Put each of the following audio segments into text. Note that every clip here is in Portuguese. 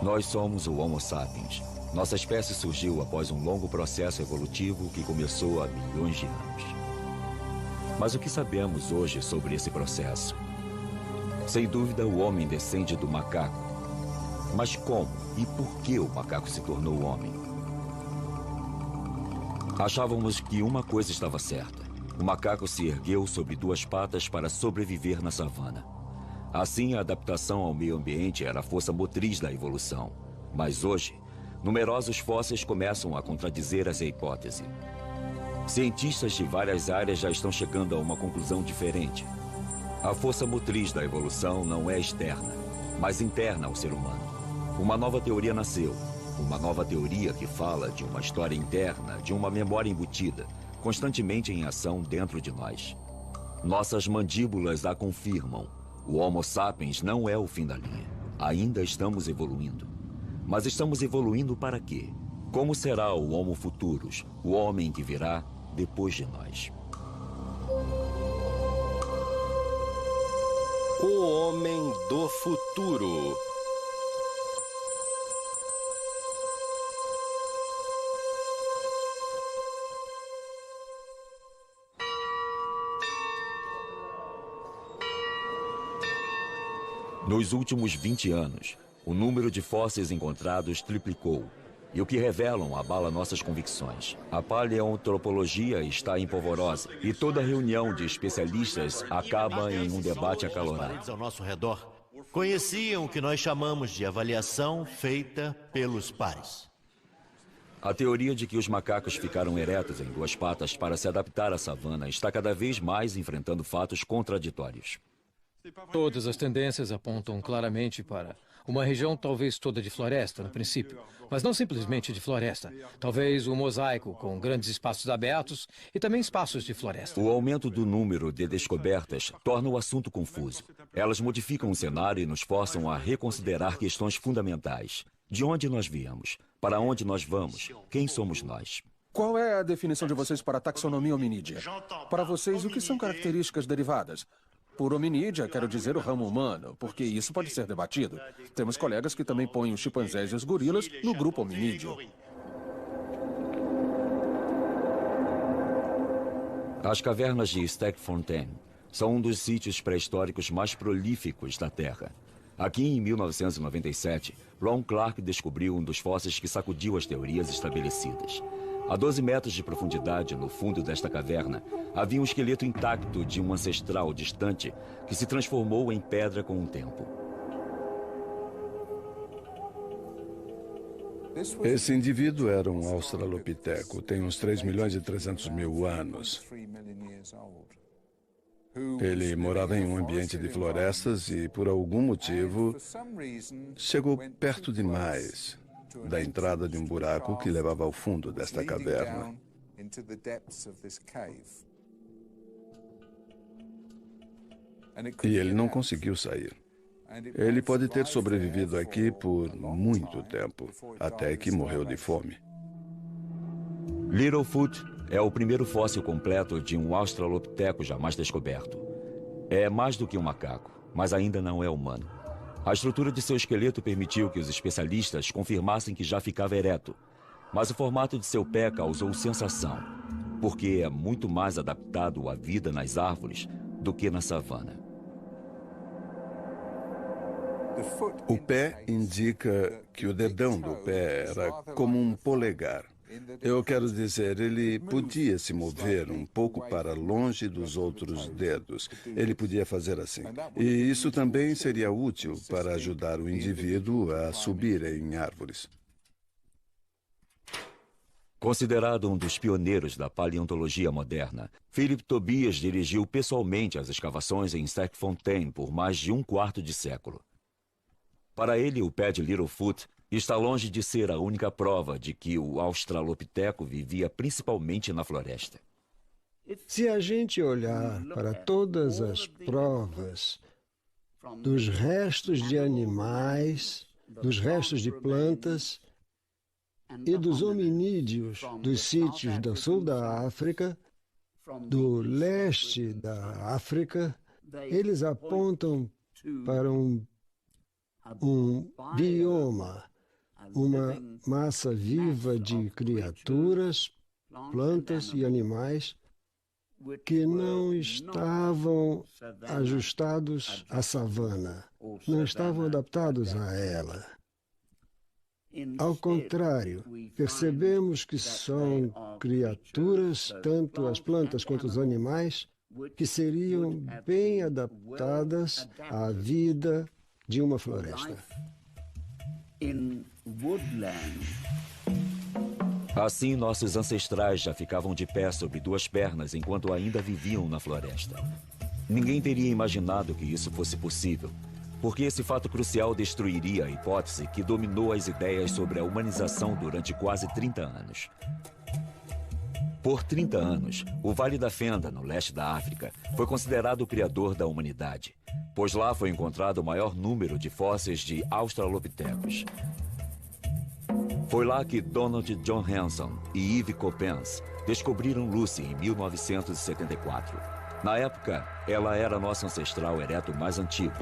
Nós somos o Homo sapiens. Nossa espécie surgiu após um longo processo evolutivo que começou há milhões de anos. Mas o que sabemos hoje sobre esse processo? Sem dúvida, o homem descende do macaco. Mas como e por que o macaco se tornou homem? Achávamos que uma coisa estava certa. O macaco se ergueu sobre duas patas para sobreviver na savana. Assim, a adaptação ao meio ambiente era a força motriz da evolução. Mas hoje, numerosos fósseis começam a contradizer essa hipótese. Cientistas de várias áreas já estão chegando a uma conclusão diferente. A força motriz da evolução não é externa, mas interna ao ser humano. Uma nova teoria nasceu. Uma nova teoria que fala de uma história interna, de uma memória embutida, constantemente em ação dentro de nós. Nossas mandíbulas a confirmam. O Homo sapiens não é o fim da linha. Ainda estamos evoluindo. Mas estamos evoluindo para quê? Como será o Homo futurus, o homem que virá depois de nós? O homem do futuro. Nos últimos 20 anos, o número de fósseis encontrados triplicou. E o que revelam abala nossas convicções. A paleoantropologia está em polvorosa e toda reunião de especialistas acaba em um debate acalorado. Ao nosso redor conheciam o que nós chamamos de avaliação feita pelos pares. A teoria de que os macacos ficaram eretos em duas patas para se adaptar à savana está cada vez mais enfrentando fatos contraditórios. Todas as tendências apontam claramente para uma região talvez toda de floresta, no princípio, mas não simplesmente de floresta. Talvez um mosaico com grandes espaços abertos e também espaços de floresta. O aumento do número de descobertas torna o assunto confuso. Elas modificam o cenário e nos forçam a reconsiderar questões fundamentais. De onde nós viemos? Para onde nós vamos? Quem somos nós? Qual é a definição de vocês para a taxonomia hominídea? Para vocês, o que são características derivadas? Por hominídea, quero dizer o ramo humano, porque isso pode ser debatido. Temos colegas que também põem os chimpanzés e os gorilas no grupo hominídeo. As cavernas de Stegfontein são um dos sítios pré-históricos mais prolíficos da Terra. Aqui, em 1997, Ron Clark descobriu um dos fósseis que sacudiu as teorias estabelecidas. A 12 metros de profundidade, no fundo desta caverna, havia um esqueleto intacto de um ancestral distante que se transformou em pedra com o tempo. Esse indivíduo era um australopiteco, tem uns 3.300.000 anos. Ele morava em um ambiente de florestas e, por algum motivo, chegou perto demais da entrada de um buraco que levava ao fundo desta caverna. E ele não conseguiu sair. Ele pode ter sobrevivido aqui por muito tempo, até que morreu de fome. Littlefoot é o primeiro fóssil completo de um australopiteco jamais descoberto. É mais do que um macaco, mas ainda não é humano. A estrutura de seu esqueleto permitiu que os especialistas confirmassem que já ficava ereto. Mas o formato de seu pé causou sensação, porque é muito mais adaptado à vida nas árvores do que na savana. O pé indica que o dedão do pé era como um polegar. Eu quero dizer, ele podia se mover um pouco para longe dos outros dedos. Ele podia fazer assim. E isso também seria útil para ajudar o indivíduo a subir em árvores. Considerado um dos pioneiros da paleontologia moderna, Philip Tobias dirigiu pessoalmente as escavações em Stegfontein por mais de um quarto de século. Para ele, o pé de Littlefoot está longe de ser a única prova de que o australopiteco vivia principalmente na floresta. Se a gente olhar para todas as provas dos restos de animais, dos restos de plantas e dos hominídeos dos sítios do sul da África, do leste da África, eles apontam para um bioma uma massa viva de criaturas, plantas e animais que não estavam ajustados à savana, não estavam adaptados a ela. Ao contrário, percebemos que são criaturas, tanto as plantas quanto os animais, que seriam bem adaptadas à vida de uma floresta. Assim, nossos ancestrais já ficavam de pé sobre duas pernas enquanto ainda viviam na floresta. Ninguém teria imaginado que isso fosse possível, porque esse fato crucial destruiria a hipótese que dominou as ideias sobre a humanização durante quase 30 anos. Por 30 anos, o Vale da Fenda, no leste da África, foi considerado o criador da humanidade, pois lá foi encontrado o maior número de fósseis de australopitecos. Foi lá que Donald John Hanson e Yves Coppens descobriram Lucy em 1974. Na época, ela era nosso ancestral ereto mais antigo.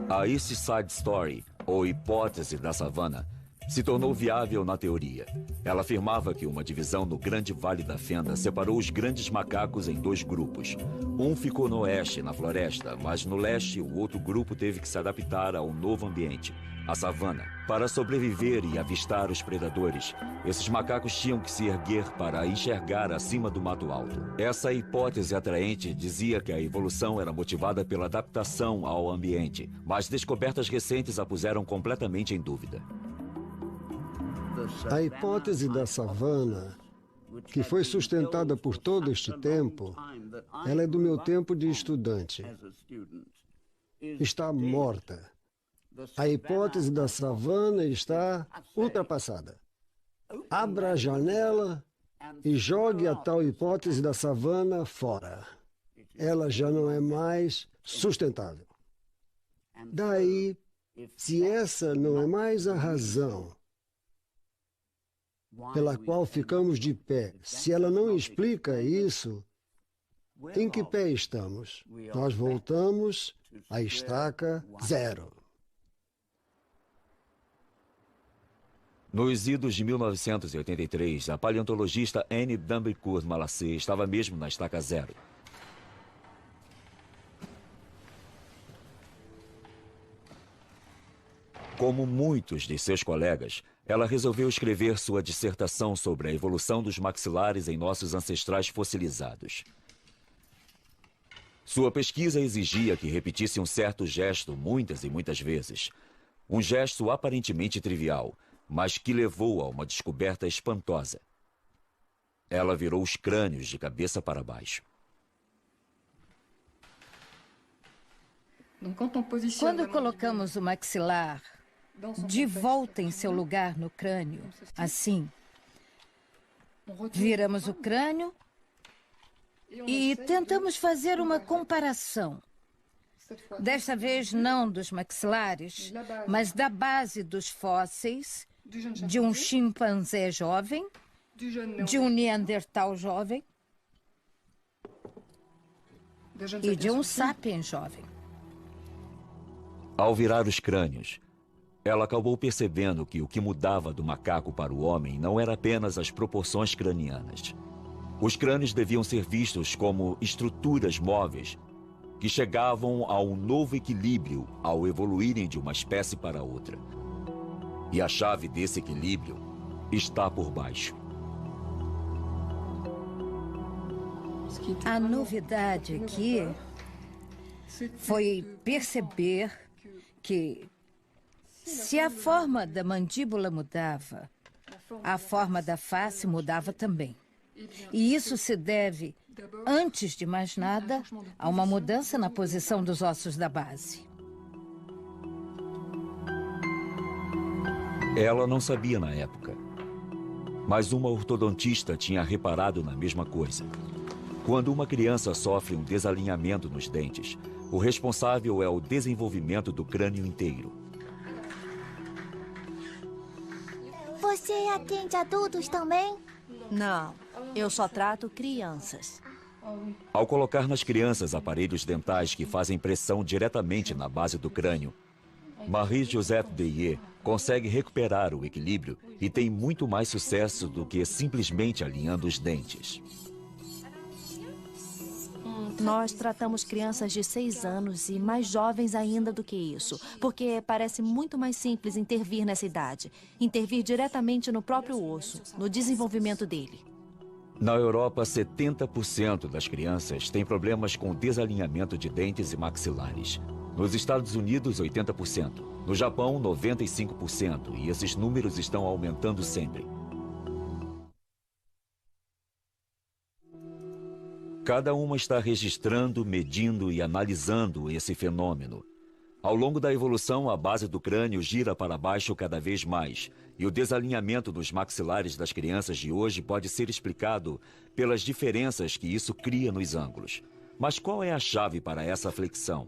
A East Side Story, ou hipótese da savana, se tornou viável na teoria. Ela afirmava que uma divisão no Grande Vale da Fenda separou os grandes macacos em dois grupos. Um ficou no oeste, na floresta, mas no leste o outro grupo teve que se adaptar ao novo ambiente, a savana. Para sobreviver e avistar os predadores, esses macacos tinham que se erguer para enxergar acima do mato alto. Essa hipótese atraente dizia que a evolução era motivada pela adaptação ao ambiente, mas descobertas recentes a puseram completamente em dúvida. A hipótese da savana, que foi sustentada por todo este tempo, ela é do meu tempo de estudante. Está morta. A hipótese da savana está ultrapassada. Abra a janela e jogue a tal hipótese da savana fora. Ela já não é mais sustentável. Daí, se essa não é mais a razão pela qual ficamos de pé, se ela não explica isso, em que pé estamos? Nós voltamos à estaca zero. Nos idos de 1983, a paleontologista Anne Dambicourt Malassé estava mesmo na estaca zero. Como muitos de seus colegas, ela resolveu escrever sua dissertação sobre a evolução dos maxilares em nossos ancestrais fossilizados. Sua pesquisa exigia que repetisse um certo gesto muitas e muitas vezes. Um gesto aparentemente trivial, mas que levou a uma descoberta espantosa. Ela virou os crânios de cabeça para baixo. Quando colocamos o maxilar de volta em seu lugar no crânio, assim, viramos o crânio e tentamos fazer uma comparação. Desta vez não dos maxilares, mas da base dos fósseis de um chimpanzé jovem, de um neandertal jovem e de um sapiens jovem. Ao virar os crânios, ela acabou percebendo que o que mudava do macaco para o homem não era apenas as proporções cranianas. Os crânios deviam ser vistos como estruturas móveis que chegavam a um novo equilíbrio ao evoluírem de uma espécie para outra. E a chave desse equilíbrio está por baixo. A novidade aqui foi perceber que, se a forma da mandíbula mudava, a forma da face mudava também. E isso se deve, antes de mais nada, a uma mudança na posição dos ossos da base. Ela não sabia na época, mas uma ortodontista tinha reparado na mesma coisa. Quando uma criança sofre um desalinhamento nos dentes, o responsável é o desenvolvimento do crânio inteiro. Você atende adultos também? Não, eu só trato crianças. Ao colocar nas crianças aparelhos dentais que fazem pressão diretamente na base do crânio, Marie-Joseph Deyer consegue recuperar o equilíbrio e tem muito mais sucesso do que simplesmente alinhando os dentes. Nós tratamos crianças de 6 anos e mais jovens ainda do que isso, porque parece muito mais simples intervir nessa idade. Intervir diretamente no próprio osso, no desenvolvimento dele. Na Europa, 70% das crianças têm problemas com desalinhamento de dentes e maxilares. Nos Estados Unidos, 80%. No Japão, 95%. E esses números estão aumentando sempre. Cada uma está registrando, medindo e analisando esse fenômeno. Ao longo da evolução, a base do crânio gira para baixo cada vez mais, e o desalinhamento dos maxilares das crianças de hoje pode ser explicado pelas diferenças que isso cria nos ângulos. Mas qual é a chave para essa flexão?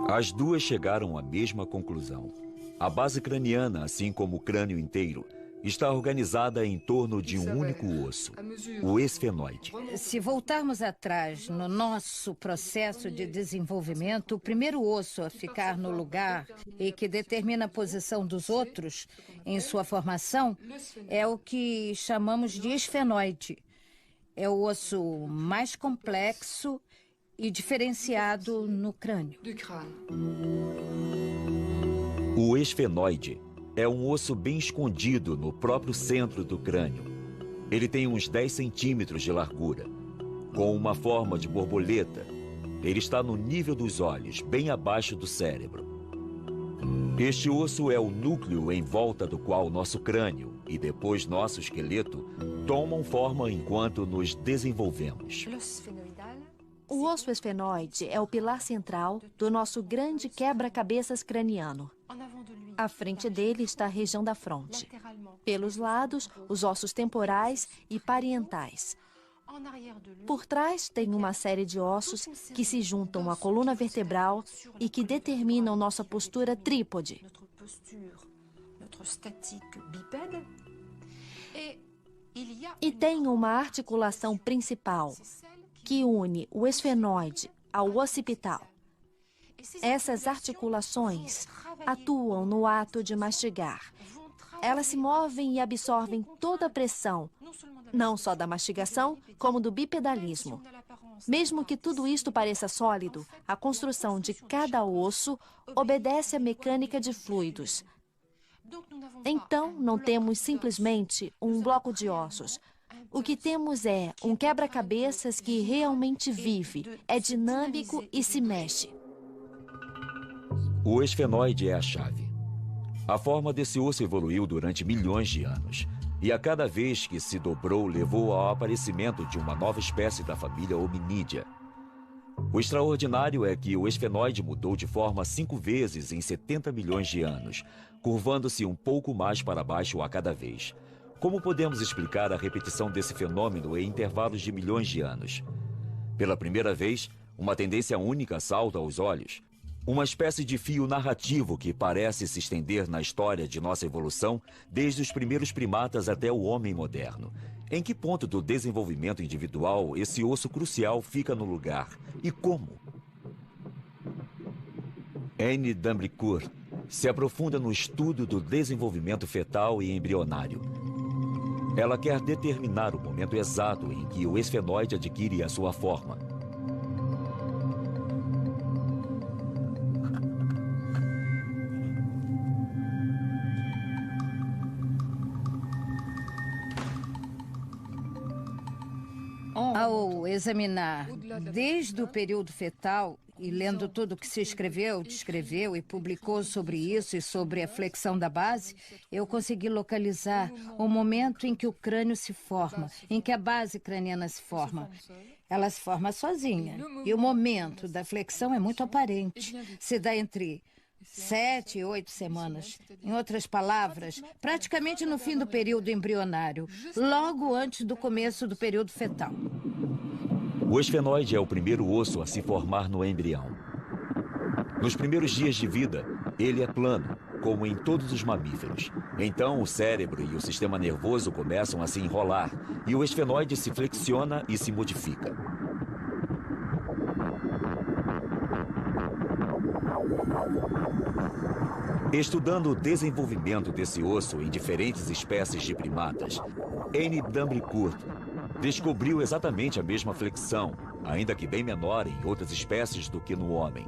As duas chegaram à mesma conclusão. A base craniana, assim como o crânio inteiro, está organizada em torno de um único osso, o esfenoide. Se voltarmos atrás no nosso processo de desenvolvimento, o primeiro osso a ficar no lugar e que determina a posição dos outros em sua formação é o que chamamos de esfenoide. É o osso mais complexo e diferenciado no crânio. O esfenoide é um osso bem escondido no próprio centro do crânio. Ele tem uns 10 centímetros de largura, com uma forma de borboleta. Ele está no nível dos olhos, bem abaixo do cérebro. Este osso é o núcleo em volta do qual nosso crânio e depois nosso esqueleto tomam forma enquanto nos desenvolvemos. O osso esfenoide é o pilar central do nosso grande quebra-cabeças craniano. À frente dele está a região da fronte. Pelos lados, os ossos temporais e parietais. Por trás, tem uma série de ossos que se juntam à coluna vertebral e que determinam nossa postura trípode. E tem uma articulação principal que une o esfenoide ao occipital. Essas articulações atuam no ato de mastigar. Elas se movem e absorvem toda a pressão, não só da mastigação, como do bipedalismo. Mesmo que tudo isto pareça sólido, a construção de cada osso obedece à mecânica de fluidos. Então, não temos simplesmente um bloco de ossos. O que temos é um quebra-cabeças que realmente vive, é dinâmico e se mexe. O esfenoide é a chave. A forma desse osso evoluiu durante milhões de anos. E a cada vez que se dobrou, levou ao aparecimento de uma nova espécie da família Hominídea. O extraordinário é que o esfenoide mudou de forma 5 vezes em 70 milhões de anos, curvando-se um pouco mais para baixo a cada vez. Como podemos explicar a repetição desse fenômeno em intervalos de milhões de anos? Pela primeira vez, uma tendência única salta aos olhos. Uma espécie de fio narrativo que parece se estender na história de nossa evolução desde os primeiros primatas até o homem moderno. Em que ponto do desenvolvimento individual esse osso crucial fica no lugar? E como? Anne Dambricourt se aprofunda no estudo do desenvolvimento fetal e embrionário. Ela quer determinar o momento exato em que o esfenoide adquire a sua forma. Ao examinar desde o período fetal e lendo tudo o que se escreveu, descreveu e publicou sobre isso e sobre a flexão da base, eu consegui localizar o momento em que o crânio se forma, em que a base craniana se forma. Ela se forma sozinha e o momento da flexão é muito aparente. Se dá entre 7 e 8 semanas. Em outras palavras, praticamente no fim do período embrionário, logo antes do começo do período fetal. O esfenoide é o primeiro osso a se formar no embrião. Nos primeiros dias de vida, ele é plano, como em todos os mamíferos. Então, o cérebro e o sistema nervoso começam a se enrolar e o esfenoide se flexiona e se modifica. Estudando o desenvolvimento desse osso em diferentes espécies de primatas, Anne Dambricourt descobriu exatamente a mesma flexão, ainda que bem menor em outras espécies do que no homem.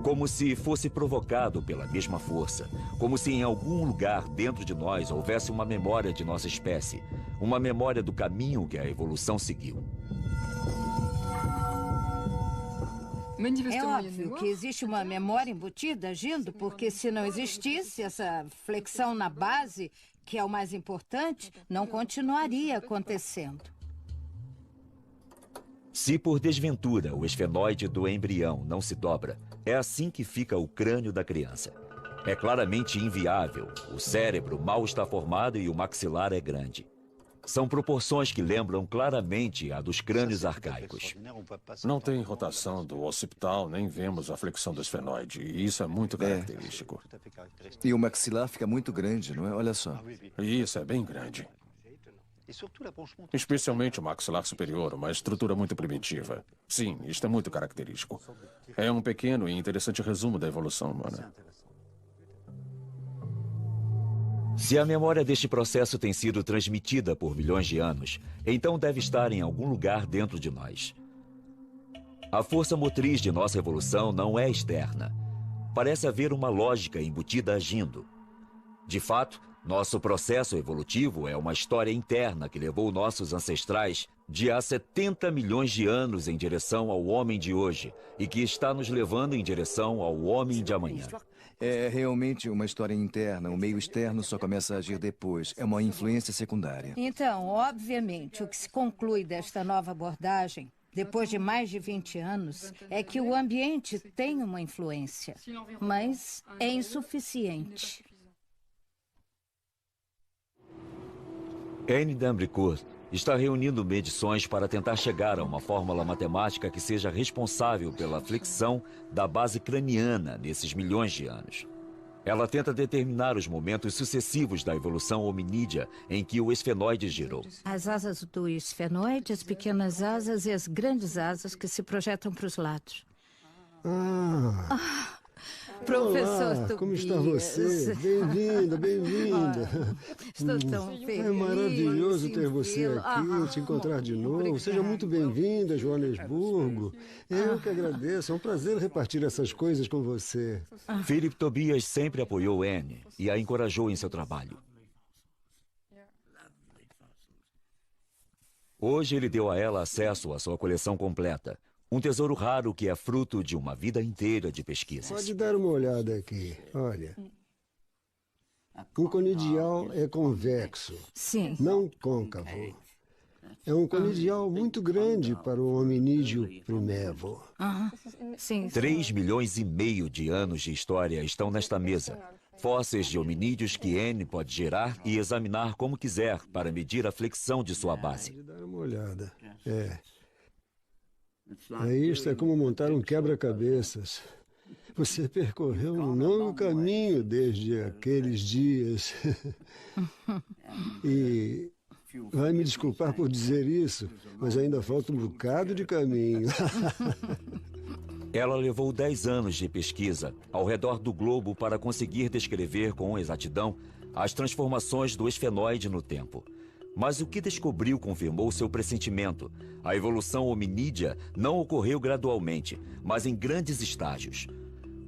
Como se fosse provocado pela mesma força, como se em algum lugar dentro de nós houvesse uma memória de nossa espécie, uma memória do caminho que a evolução seguiu. É óbvio que existe uma memória embutida agindo, porque se não existisse essa flexão na base, que é o mais importante, não continuaria acontecendo. Se por desventura o esfenoide do embrião não se dobra, é assim que fica o crânio da criança. É claramente inviável. O cérebro mal está formado e o maxilar é grande. São proporções que lembram claramente a dos crânios arcaicos. Não tem rotação do occipital, nem vemos a flexão do esfenoide. E isso é muito característico. E o maxilar fica muito grande, não é? Olha só. Isso é bem grande. Especialmente o maxilar superior, uma estrutura muito primitiva. Sim, isto é muito característico. É um pequeno e interessante resumo da evolução humana. Se a memória deste processo tem sido transmitida por milhões de anos, então deve estar em algum lugar dentro de nós. A força motriz de nossa evolução não é externa. Parece haver uma lógica embutida agindo. De fato, nosso processo evolutivo é uma história interna que levou nossos ancestrais de há 70 milhões de anos em direção ao homem de hoje e que está nos levando em direção ao homem de amanhã. É realmente uma história interna. O meio externo só começa a agir depois. É uma influência secundária. Então, obviamente, o que se conclui desta nova abordagem, depois de mais de 20 anos, é que o ambiente tem uma influência, mas é insuficiente. Anne Dambricourt está reunindo medições para tentar chegar a uma fórmula matemática que seja responsável pela flexão da base craniana nesses milhões de anos. Ela tenta determinar os momentos sucessivos da evolução hominídea em que o esfenoide girou. As asas do esfenoide, as pequenas asas e as grandes asas que se projetam para os lados. Professor Olá, Tobias. como está você? Bem-vinda, bem-vinda. Estou tão feliz. É maravilhoso ter em você vê-lo. aqui, te encontrar de novo. Seja muito bem-vinda, Joanesburgo. Eu que agradeço, é um prazer repartir essas coisas com você. Philip Tobias sempre apoiou Anne e a encorajou em seu trabalho. Hoje ele deu a ela acesso à sua coleção completa. Um tesouro raro que é fruto de uma vida inteira de pesquisas. Pode dar uma olhada aqui. Olha. O conidial é convexo, Sim. não côncavo. É um conidial muito grande para o hominídeo primevo. Sim. 3,5 milhões de anos de história estão nesta mesa. Fósseis de hominídeos que Anne pode gerar e examinar como quiser para medir a flexão de sua base. Pode dar uma olhada. Isto é como montar um quebra-cabeças. Você percorreu um longo caminho desde aqueles dias. E vai me desculpar por dizer isso, mas ainda falta um bocado de caminho. Ela levou 10 anos de pesquisa ao redor do globo para conseguir descrever com exatidão as transformações do esfenoide no tempo. Mas o que descobriu confirmou seu pressentimento. A evolução hominídea não ocorreu gradualmente, mas em grandes estágios.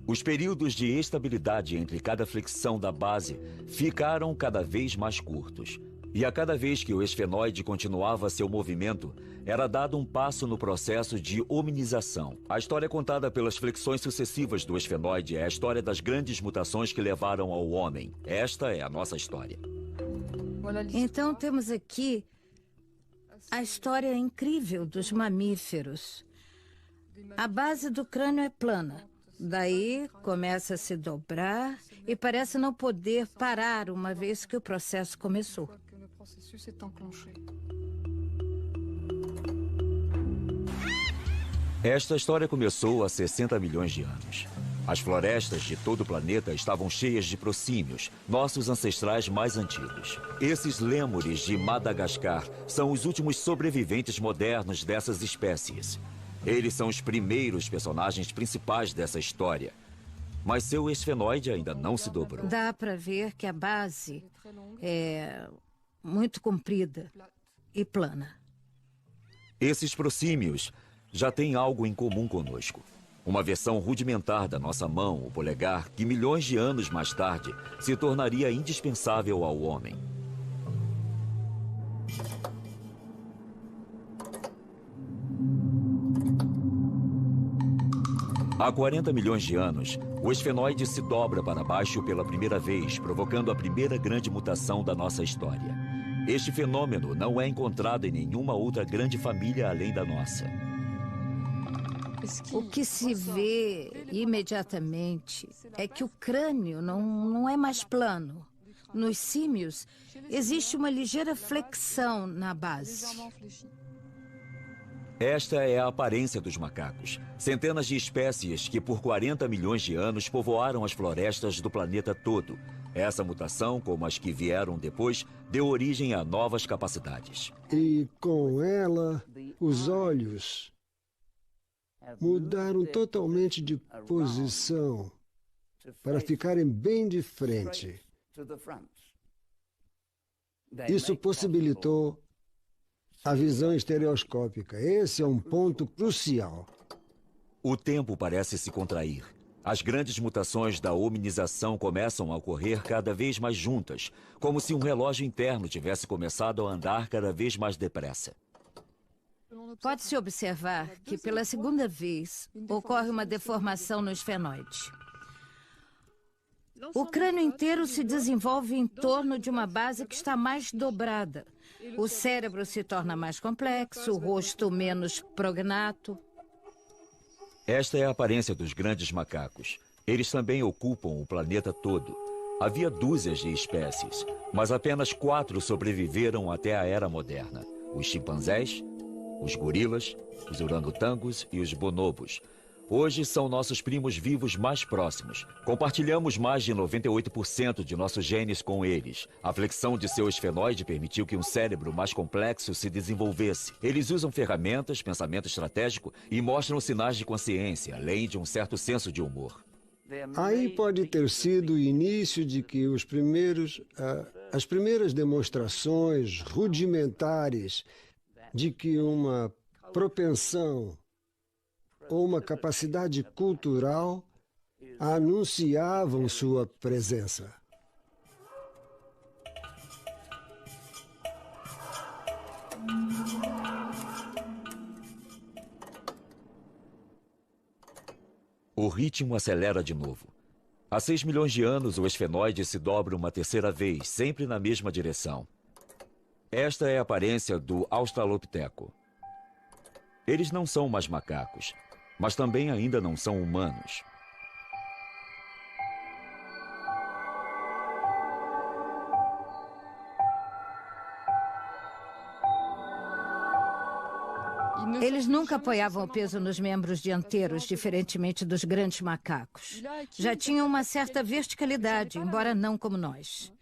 Os períodos de estabilidade entre cada flexão da base ficaram cada vez mais curtos. E a cada vez que o esfenoide continuava seu movimento, era dado um passo no processo de hominização. A história contada pelas flexões sucessivas do esfenoide é a história das grandes mutações que levaram ao homem. Esta é a nossa história. Então temos aqui a história incrível dos mamíferos. A base do crânio é plana. Daí começa a se dobrar e parece não poder parar uma vez que o processo começou. Esta história começou há 60 milhões de anos. As florestas de todo o planeta estavam cheias de proscímios, nossos ancestrais mais antigos. Esses lêmures de Madagascar são os últimos sobreviventes modernos dessas espécies. Eles são os primeiros personagens principais dessa história. Mas seu esfenoide ainda não se dobrou. Dá para ver que a base é muito comprida e plana. Esses proscímios já têm algo em comum conosco. Uma versão rudimentar da nossa mão, o polegar, que milhões de anos mais tarde se tornaria indispensável ao homem. Há 40 milhões de anos, o esfenoide se dobra para baixo pela primeira vez, provocando a primeira grande mutação da nossa história. Este fenômeno não é encontrado em nenhuma outra grande família além da nossa. O que se vê imediatamente é que o crânio não é mais plano. Nos símios, existe uma ligeira flexão na base. Esta é a aparência dos macacos. Centenas de espécies que por 40 milhões de anos povoaram as florestas do planeta todo. Essa mutação, como as que vieram depois, deu origem a novas capacidades. E com ela, os olhos mudaram totalmente de posição para ficarem bem de frente. Isso possibilitou a visão estereoscópica. Esse é um ponto crucial. O tempo parece se contrair. As grandes mutações da hominização começam a ocorrer cada vez mais juntas, como se um relógio interno tivesse começado a andar cada vez mais depressa. Pode-se observar que, pela segunda vez, ocorre uma deformação no esfenoide. O crânio inteiro se desenvolve em torno de uma base que está mais dobrada. O cérebro se torna mais complexo, o rosto menos prognato. Esta é a aparência dos grandes macacos. Eles também ocupam o planeta todo. Havia dúzias de espécies, mas apenas 4 sobreviveram até a era moderna. Os chimpanzés, os gorilas, os orangotangos e os bonobos. Hoje são nossos primos vivos mais próximos. Compartilhamos mais de 98% de nossos genes com eles. A flexão de seu esfenoide permitiu que um cérebro mais complexo se desenvolvesse. Eles usam ferramentas, pensamento estratégico e mostram sinais de consciência, além de um certo senso de humor. Aí pode ter sido o início de que as primeiras demonstrações rudimentares de que uma propensão ou uma capacidade cultural anunciavam sua presença. O ritmo acelera de novo. Há 6 milhões de anos, o esfenoide se dobra uma terceira vez, sempre na mesma direção. Esta é a aparência do Australopiteco. Eles não são mais macacos, mas também ainda não são humanos. Eles nunca apoiavam o peso nos membros dianteiros, diferentemente dos grandes macacos. Já tinham uma certa verticalidade, embora não como nós.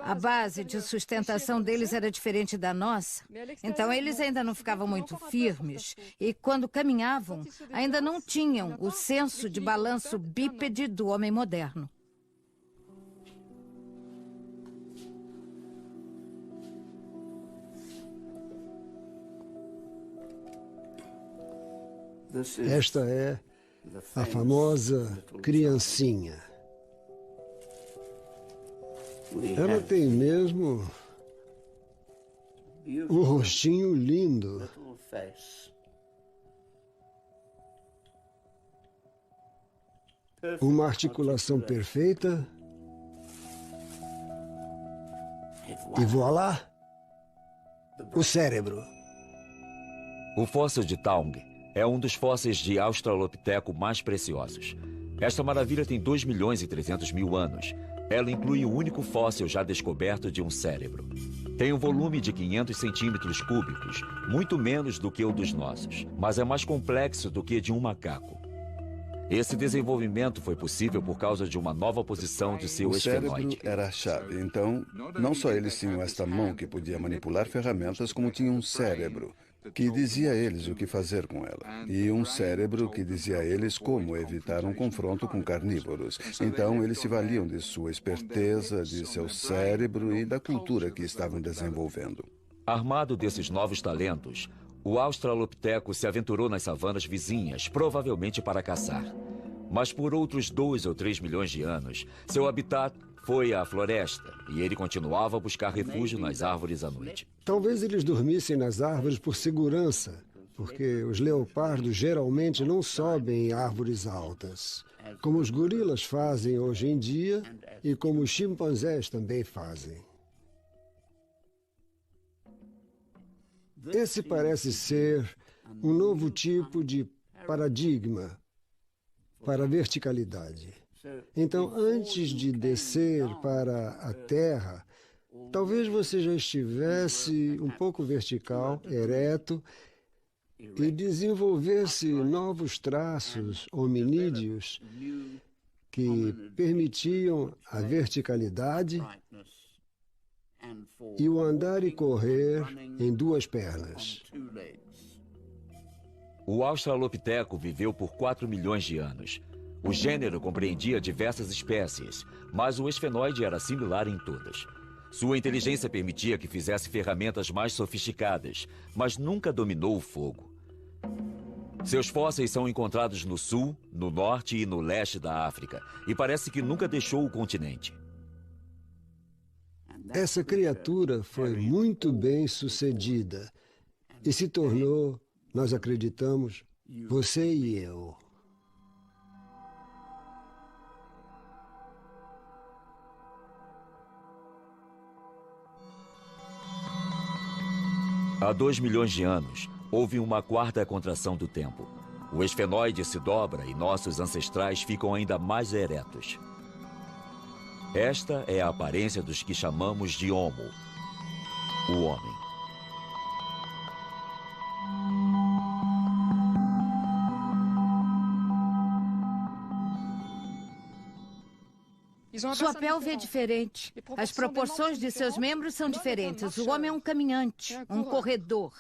A base de sustentação deles era diferente da nossa, então eles ainda não ficavam muito firmes e, quando caminhavam, ainda não tinham o senso de balanço bípede do homem moderno. Esta é a famosa criancinha. Ela tem mesmo um rostinho lindo. Uma articulação perfeita. E voilá! O cérebro. O fóssil de Taung é um dos fósseis de Australopiteco mais preciosos. Esta maravilha tem 2.300.000 anos. Ela inclui o único fóssil já descoberto de um cérebro. Tem um volume de 500 centímetros cúbicos, muito menos do que o dos nossos, mas é mais complexo do que de um macaco. Esse desenvolvimento foi possível por causa de uma nova posição de seu O cérebro esfenoide. era a chave. Então, não só eles tinham esta mão que podia manipular ferramentas, como tinham um cérebro que dizia a eles o que fazer com ela. E um cérebro que dizia a eles como evitar um confronto com carnívoros. Então, eles se valiam de sua esperteza, de seu cérebro e da cultura que estavam desenvolvendo. Armado desses novos talentos, o Australopiteco se aventurou nas savanas vizinhas, provavelmente para caçar. Mas por outros 2 ou 3 milhões de anos, seu habitat foi a floresta e ele continuava a buscar refúgio nas árvores à noite. Talvez eles dormissem nas árvores por segurança, porque os leopardos geralmente não sobem em árvores altas, como os gorilas fazem hoje em dia e como os chimpanzés também fazem. Esse parece ser um novo tipo de paradigma para a verticalidade. Então, antes de descer para a terra, talvez você já estivesse um pouco vertical, ereto, e desenvolvesse novos traços hominídeos que permitiam a verticalidade e o andar e correr em 2 pernas. O Australopiteco viveu por 4 milhões de anos. O gênero compreendia diversas espécies, mas o esfenoide era similar em todas. Sua inteligência permitia que fizesse ferramentas mais sofisticadas, mas nunca dominou o fogo. Seus fósseis são encontrados no sul, no norte e no leste da África, e parece que nunca deixou o continente. Essa criatura foi muito bem sucedida e se tornou, nós acreditamos, você e eu. Há 2 milhões de anos, houve uma 4ª contração do tempo. O esfenoide se dobra e nossos ancestrais ficam ainda mais eretos. Esta é a aparência dos que chamamos de Homo, o homem. Sua pelve é diferente. As proporções de seus membros são diferentes. O homem é um caminhante, um corredor.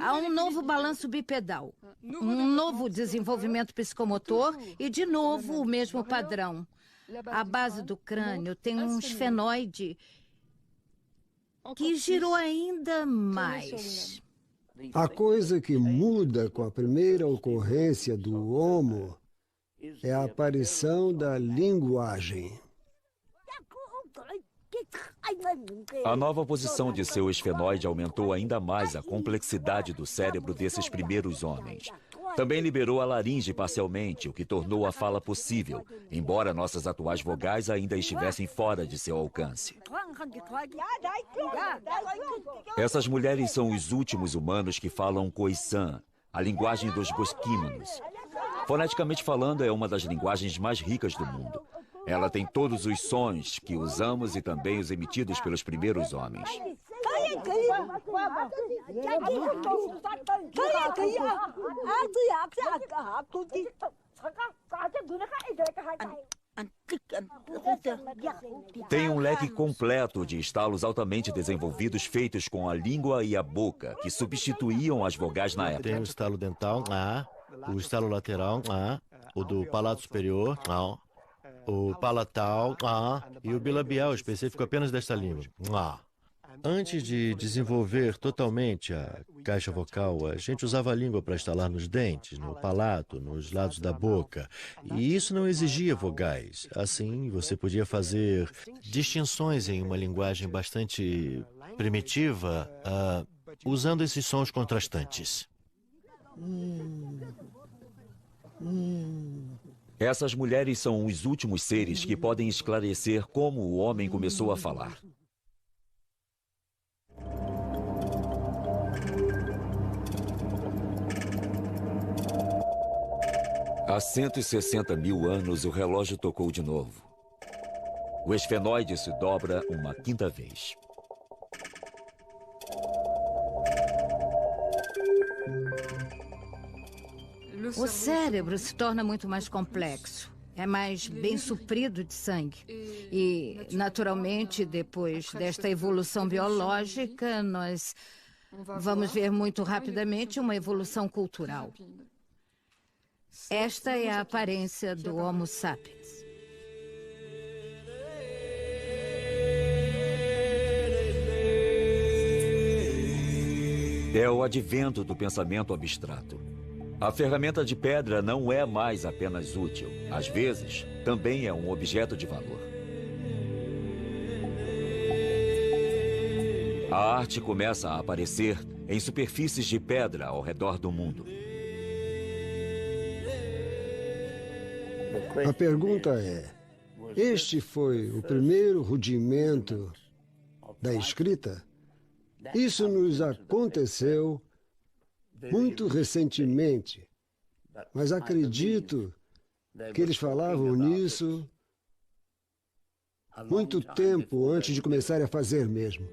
Há um novo balanço bipedal, um novo desenvolvimento psicomotor e, de novo, o mesmo padrão. A base do crânio tem um esfenoide que girou ainda mais. A coisa que muda com a primeira ocorrência do Homo é a aparição da linguagem. A nova posição de seu esfenoide aumentou ainda mais a complexidade do cérebro desses primeiros homens. Também liberou a laringe parcialmente, o que tornou a fala possível, embora nossas atuais vogais ainda estivessem fora de seu alcance. Essas mulheres são os últimos humanos que falam Khoisan, a linguagem dos bosquímanos. Foneticamente falando, é uma das linguagens mais ricas do mundo. Ela tem todos os sons que usamos e também os emitidos pelos primeiros homens. Tem um leque completo de estalos altamente desenvolvidos feitos com a língua e a boca, que substituíam as vogais na época. Tem o estalo dental, o estalo lateral, o do palato superior, o palatal, e o bilabial, específico apenas desta língua. Antes de desenvolver totalmente a caixa vocal, a gente usava a língua para estalar nos dentes, no palato, nos lados da boca. E isso não exigia vogais. Assim, você podia fazer distinções em uma linguagem bastante primitiva, usando esses sons contrastantes. Essas mulheres são os últimos seres que podem esclarecer como o homem começou a falar. Há 160 mil anos, o relógio tocou de novo. O esfenoide se dobra uma 5ª vez. O cérebro se torna muito mais complexo. É mais bem suprido de sangue. E, naturalmente, depois desta evolução biológica, nós vamos ver muito rapidamente uma evolução cultural. Esta é a aparência do Homo sapiens. É o advento do pensamento abstrato. A ferramenta de pedra não é mais apenas útil. Às vezes, também é um objeto de valor. A arte começa a aparecer em superfícies de pedra ao redor do mundo. A pergunta é: este foi o primeiro rudimento da escrita? Isso nos aconteceu muito recentemente, mas acredito que eles falavam nisso muito tempo antes de começarem a fazer mesmo.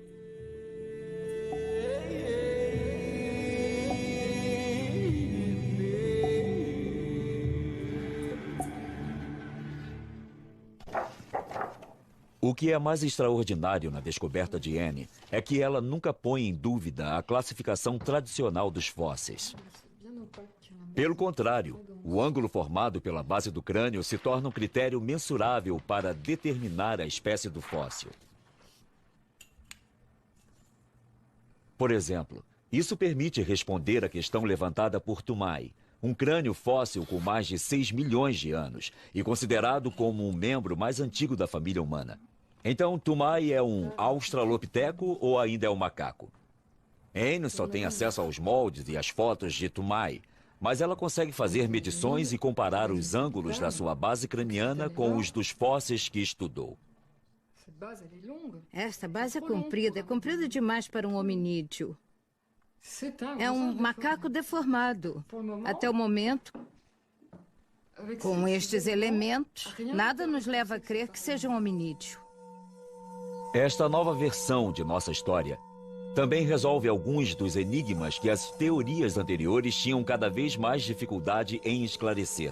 O que é mais extraordinário na descoberta de Anne é que ela nunca põe em dúvida a classificação tradicional dos fósseis. Pelo contrário, o ângulo formado pela base do crânio se torna um critério mensurável para determinar a espécie do fóssil. Por exemplo, isso permite responder à questão levantada por Toumai, um crânio fóssil com mais de 6 milhões de anos e considerado como um membro mais antigo da família humana. Então, Toumai é um australopiteco ou ainda é um macaco? Anne só tem acesso aos moldes e às fotos de Toumai, mas ela consegue fazer medições e comparar os ângulos da sua base craniana com os dos fósseis que estudou. Esta base é comprida demais para um hominídeo. É um macaco deformado. Até o momento, com estes elementos, nada nos leva a crer que seja um hominídeo. Esta nova versão de nossa história também resolve alguns dos enigmas que as teorias anteriores tinham cada vez mais dificuldade em esclarecer.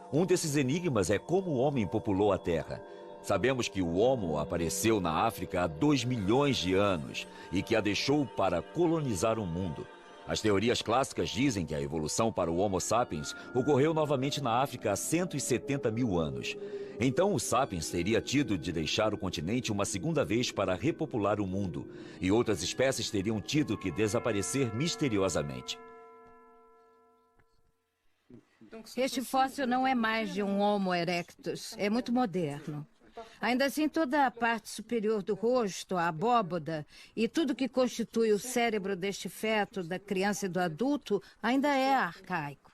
Um desses enigmas é como o homem populou a Terra. Sabemos que o Homo apareceu na África há 2 milhões de anos e que a deixou para colonizar o mundo. As teorias clássicas dizem que a evolução para o Homo sapiens ocorreu novamente na África há 170 mil anos. Então o sapiens teria tido de deixar o continente uma segunda vez para repopular o mundo, e outras espécies teriam tido que desaparecer misteriosamente. Este fóssil não é mais de um Homo erectus, é muito moderno. Ainda assim, toda a parte superior do rosto, a abóboda e tudo que constitui o cérebro deste feto, da criança e do adulto, ainda é arcaico.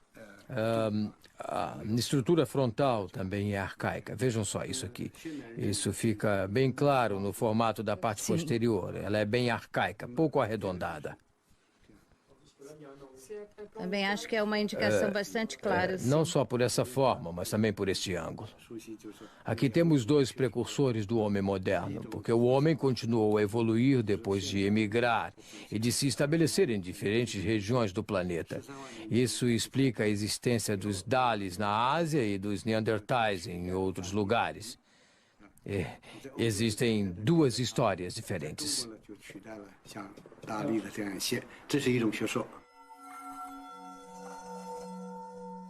A estrutura frontal também é arcaica. Vejam só isso aqui. Isso fica bem claro no formato da parte posterior. Ela é bem arcaica, pouco arredondada. Também acho que é uma indicação bastante clara. Não só por essa forma, mas também por este ângulo. Aqui temos 2 precursores do homem moderno, porque o homem continuou a evoluir depois de emigrar e de se estabelecer em diferentes regiões do planeta. Isso explica a existência dos Dalis na Ásia e dos Neandertais em outros lugares. Existem 2 histórias diferentes.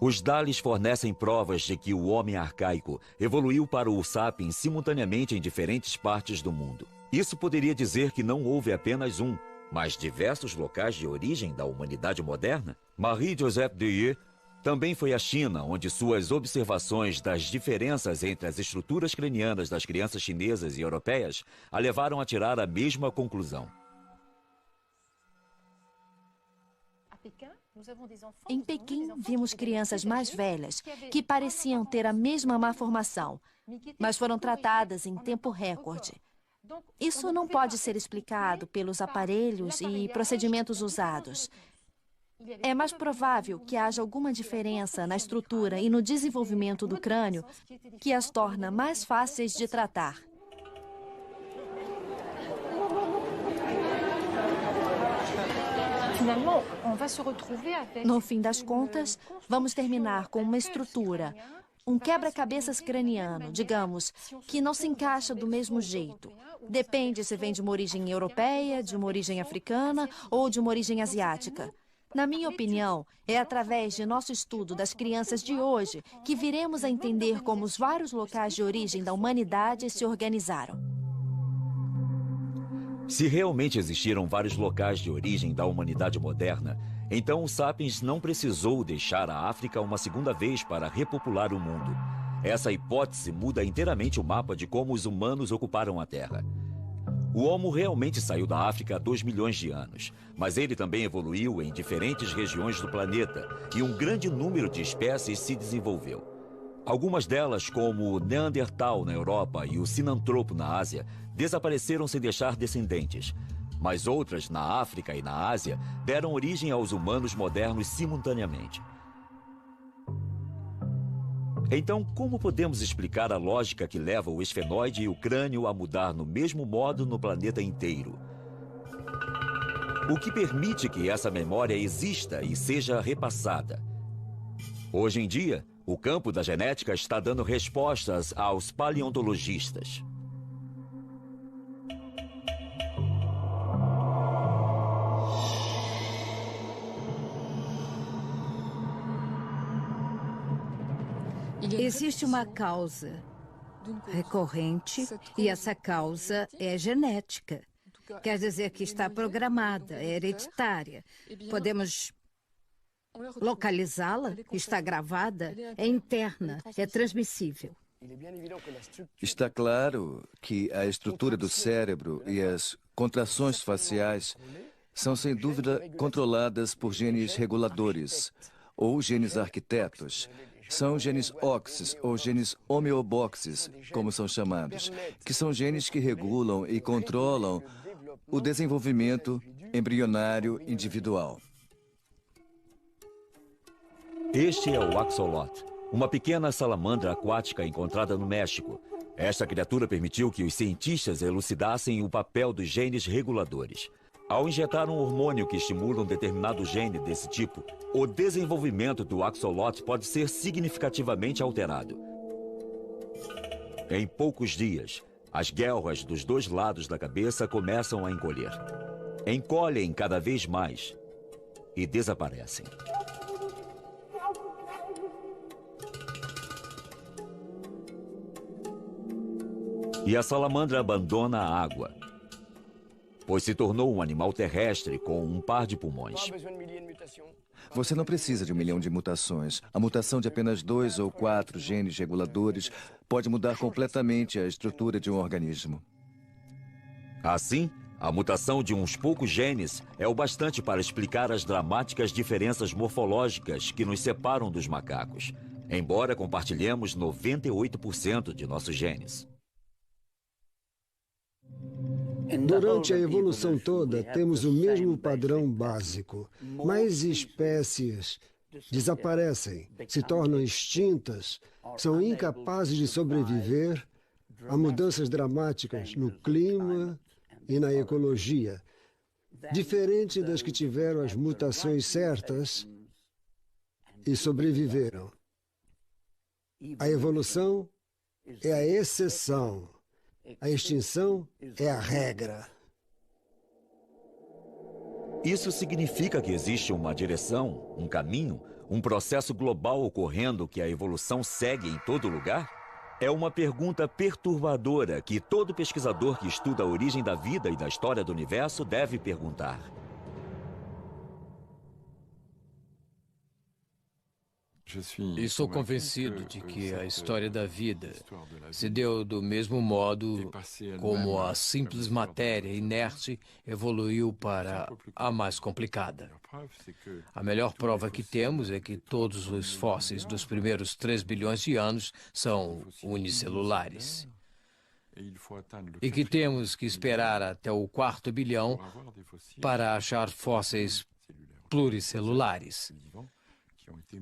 Os Dalis fornecem provas de que o homem arcaico evoluiu para o sapiens simultaneamente em diferentes partes do mundo. Isso poderia dizer que não houve apenas um, mas diversos locais de origem da humanidade moderna? Marie-Joseph Deuillet também foi à China, onde suas observações das diferenças entre as estruturas cranianas das crianças chinesas e europeias a levaram a tirar a mesma conclusão. Em Pequim, vimos crianças mais velhas que pareciam ter a mesma malformação, mas foram tratadas em tempo recorde. Isso não pode ser explicado pelos aparelhos e procedimentos usados. É mais provável que haja alguma diferença na estrutura e no desenvolvimento do crânio que as torna mais fáceis de tratar. No fim das contas, vamos terminar com uma estrutura, um quebra-cabeças craniano, digamos, que não se encaixa do mesmo jeito. Depende se vem de uma origem europeia, de uma origem africana ou de uma origem asiática. Na minha opinião, é através de nosso estudo das crianças de hoje que viremos a entender como os vários locais de origem da humanidade se organizaram. Se realmente existiram vários locais de origem da humanidade moderna, então o Sapiens não precisou deixar a África uma segunda vez para repopular o mundo. Essa hipótese muda inteiramente o mapa de como os humanos ocuparam a Terra. O Homo realmente saiu da África há 2 milhões de anos, mas ele também evoluiu em diferentes regiões do planeta e um grande número de espécies se desenvolveu. Algumas delas, como o Neandertal na Europa e o Sinantropo na Ásia, desapareceram sem deixar descendentes. Mas outras, na África e na Ásia, deram origem aos humanos modernos simultaneamente. Então, como podemos explicar a lógica que leva o esfenoide e o crânio a mudar no mesmo modo no planeta inteiro? O que permite que essa memória exista e seja repassada? Hoje em dia, o campo da genética está dando respostas aos paleontologistas. Existe uma causa recorrente e essa causa é genética. Quer dizer que está programada, é hereditária. Podemos localizá-la, está gravada, é interna, é transmissível. Está claro que a estrutura do cérebro e as contrações faciais são, sem dúvida, controladas por genes reguladores ou genes arquitetos. São genes OXs ou genes homeoboxes, como são chamados, que são genes que regulam e controlam o desenvolvimento embrionário individual. Este é o axolotl, uma pequena salamandra aquática encontrada no México. Esta criatura permitiu que os cientistas elucidassem o papel dos genes reguladores. Ao injetar um hormônio que estimula um determinado gene desse tipo, o desenvolvimento do axolotl pode ser significativamente alterado. Em poucos dias, as guelras dos dois lados da cabeça começam a encolher. Encolhem cada vez mais e desaparecem. E a salamandra abandona a água, pois se tornou um animal terrestre com um par de pulmões. Você não precisa de 1 milhão de mutações. A mutação de apenas 2 ou 4 genes reguladores pode mudar completamente a estrutura de um organismo. Assim, a mutação de uns poucos genes é o bastante para explicar as dramáticas diferenças morfológicas que nos separam dos macacos, embora compartilhemos 98% de nossos genes. Durante a evolução toda, temos o mesmo padrão básico. Mais espécies desaparecem, se tornam extintas, são incapazes de sobreviver a mudanças dramáticas no clima e na ecologia, diferente das que tiveram as mutações certas e sobreviveram. A evolução é a exceção. A extinção é a regra. Isso significa que existe uma direção, um caminho, um processo global ocorrendo que a evolução segue em todo lugar? É uma pergunta perturbadora que todo pesquisador que estuda a origem da vida e da história do universo deve perguntar. E sou convencido de que a história da vida se deu do mesmo modo como a simples matéria inerte evoluiu para a mais complicada. A melhor prova que temos é que todos os fósseis dos primeiros 3 bilhões de anos são unicelulares. E que temos que esperar até o 4º bilhão para achar fósseis pluricelulares.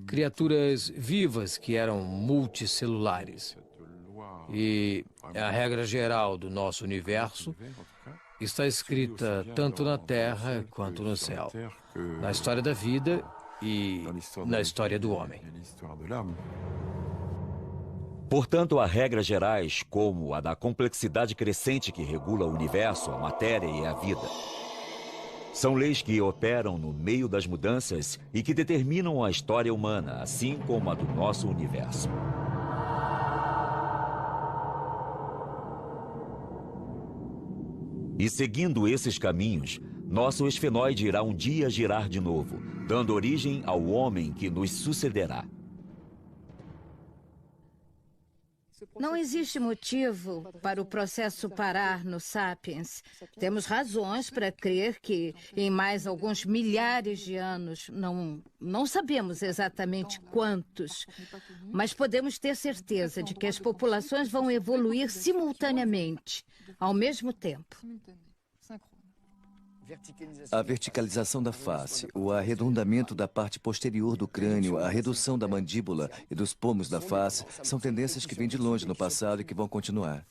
Criaturas vivas que eram multicelulares. E a regra geral do nosso universo está escrita tanto na terra quanto no céu, na história da vida e na história do homem. Portanto, há regras gerais, como a da complexidade crescente que regula o universo, a matéria e a vida. São leis que operam no meio das mudanças e que determinam a história humana, assim como a do nosso universo. E seguindo esses caminhos, nosso esfenoide irá um dia girar de novo, dando origem ao homem que nos sucederá. Não existe motivo para o processo parar no Sapiens. Temos razões para crer que, em mais alguns milhares de anos, não sabemos exatamente quantos, mas podemos ter certeza de que as populações vão evoluir simultaneamente, ao mesmo tempo. A verticalização da face, o arredondamento da parte posterior do crânio, a redução da mandíbula e dos pomos da face são tendências que vêm de longe no passado e que vão continuar.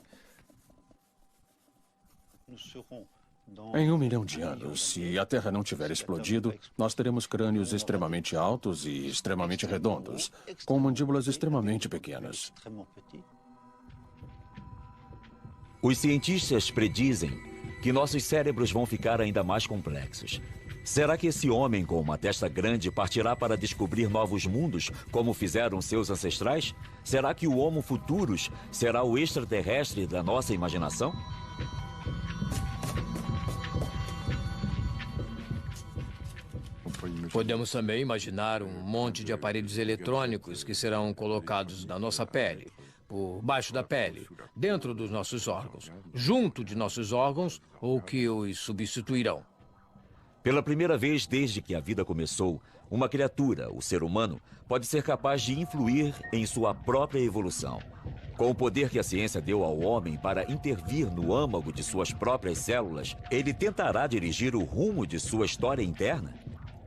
Em 1 milhão de anos, se a Terra não tiver explodido, nós teremos crânios extremamente altos e extremamente redondos, com mandíbulas extremamente pequenas. Os cientistas predizem que nossos cérebros vão ficar ainda mais complexos. Será que esse homem com uma testa grande partirá para descobrir novos mundos, como fizeram seus ancestrais? Será que o Homo Futurus será o extraterrestre da nossa imaginação? Podemos também imaginar um monte de aparelhos eletrônicos que serão colocados na nossa pele, por baixo da pele, dentro dos nossos órgãos, junto de nossos órgãos ou que os substituirão. Pela primeira vez desde que a vida começou, uma criatura, o ser humano, pode ser capaz de influir em sua própria evolução. Com o poder que a ciência deu ao homem para intervir no âmago de suas próprias células, ele tentará dirigir o rumo de sua história interna?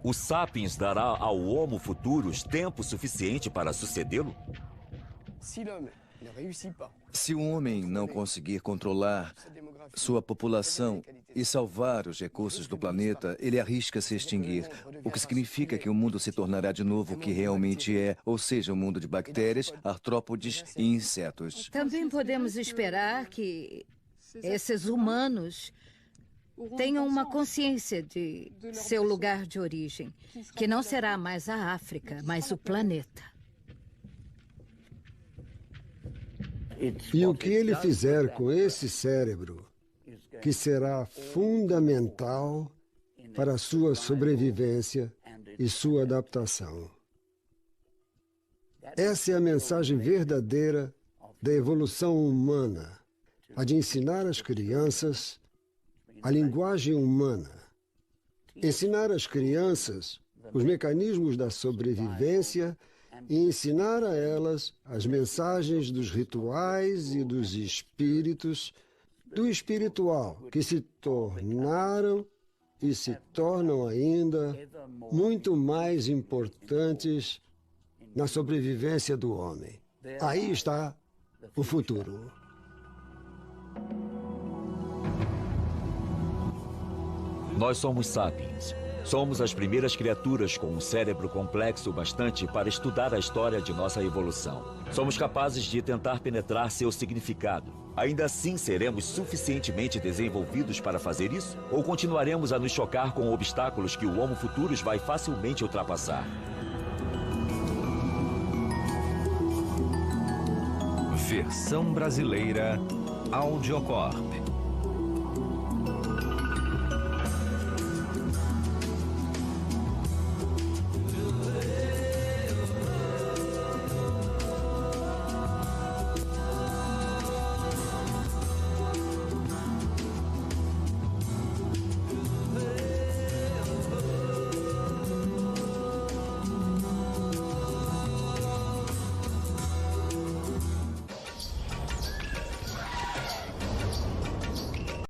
O Sapiens dará ao Homo Futurus tempo suficiente para sucedê-lo? Se o homem não conseguir controlar sua população e salvar os recursos do planeta, ele arrisca se extinguir, o que significa que o mundo se tornará de novo o que realmente é, ou seja, um mundo de bactérias, artrópodes e insetos. Também podemos esperar que esses humanos tenham uma consciência de seu lugar de origem, que não será mais a África, mas o planeta. E o que ele fizer com esse cérebro, que será fundamental para a sua sobrevivência e sua adaptação. Essa é a mensagem verdadeira da evolução humana, a de ensinar às crianças a linguagem humana, ensinar às crianças os mecanismos da sobrevivência e ensinar a elas as mensagens dos rituais e dos espíritos, do espiritual, que se tornaram e se tornam ainda muito mais importantes na sobrevivência do homem. Aí está o futuro. Nós somos sapiens. Somos as primeiras criaturas com um cérebro complexo bastante para estudar a história de nossa evolução. Somos capazes de tentar penetrar seu significado. Ainda assim, seremos suficientemente desenvolvidos para fazer isso? Ou continuaremos a nos chocar com obstáculos que o Homo Futurus vai facilmente ultrapassar? Versão brasileira Audiocorp.